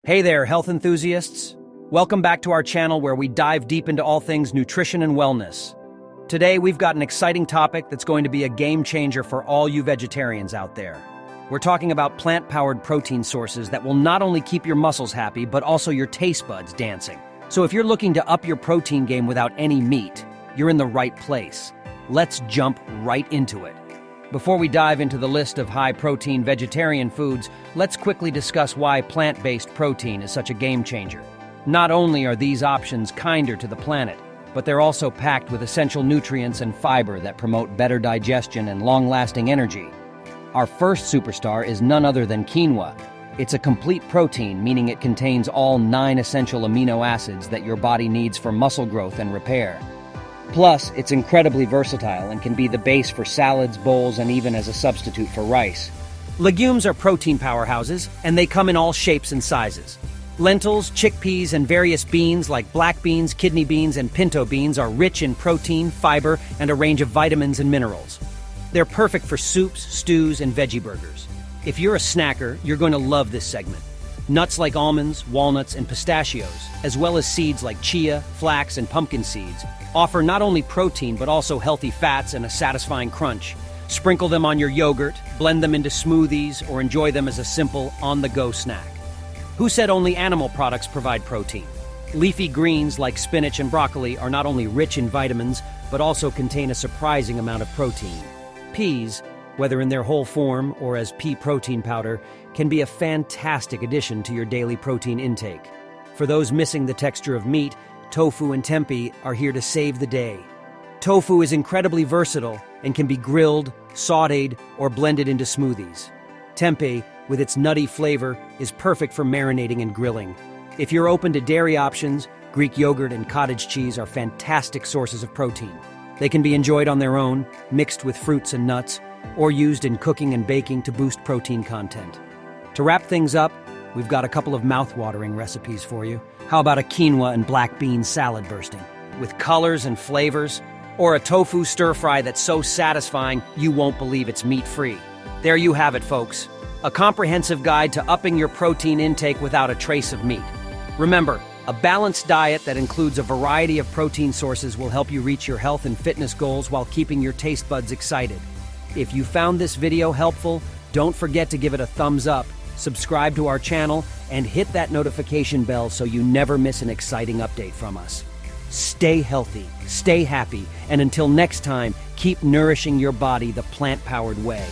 Hey there, health enthusiasts. Welcome back to our channel where we dive deep into all things nutrition and wellness. Today, we've got an exciting topic that's going to be a game changer for all you vegetarians out there. We're talking about plant-powered protein sources that will not only keep your muscles happy, but also your taste buds dancing. So if you're looking to up your protein game without any meat, you're in the right place. Let's jump right into it. Before we dive into the list of high-protein vegetarian foods, let's quickly discuss why plant-based protein is such a game-changer. Not only are these options kinder to the planet, but they're also packed with essential nutrients and fiber that promote better digestion and long-lasting energy. Our first superstar is none other than quinoa. It's a complete protein, meaning it contains all 9 essential amino acids that your body needs for muscle growth and repair. Plus, it's incredibly versatile and can be the base for salads, bowls, and even as a substitute for rice. Legumes are protein powerhouses, and they come in all shapes and sizes. Lentils, chickpeas, and various beans like black beans, kidney beans, and pinto beans are rich in protein, fiber, and a range of vitamins and minerals. They're perfect for soups, stews, and veggie burgers. If you're a snacker, you're going to love this segment. Nuts like almonds, walnuts, and pistachios, as well as seeds like chia, flax, and pumpkin seeds, offer not only protein but also healthy fats and a satisfying crunch. Sprinkle them on your yogurt, blend them into smoothies, or enjoy them as a simple, on-the-go snack. Who said only animal products provide protein? Leafy greens like spinach and broccoli are not only rich in vitamins, but also contain a surprising amount of protein. Peas, whether in their whole form or as pea protein powder, can be a fantastic addition to your daily protein intake. For those missing the texture of meat, tofu and tempeh are here to save the day. Tofu is incredibly versatile and can be grilled, sautéed, or blended into smoothies. Tempeh, with its nutty flavor, is perfect for marinating and grilling. If you're open to dairy options, Greek yogurt and cottage cheese are fantastic sources of protein. They can be enjoyed on their own, mixed with fruits and nuts, or used in cooking and baking to boost protein content. To wrap things up, we've got a couple of mouth-watering recipes for you. How about a quinoa and black bean salad bursting, with colors and flavors? Or a tofu stir-fry that's so satisfying you won't believe it's meat-free. There you have it, folks. A comprehensive guide to upping your protein intake without a trace of meat. Remember, a balanced diet that includes a variety of protein sources will help you reach your health and fitness goals while keeping your taste buds excited. If you found this video helpful, don't forget to give it a thumbs up, subscribe to our channel, and hit that notification bell so you never miss an exciting update from us. Stay healthy, stay happy, and until next time, keep nourishing your body the plant-powered way.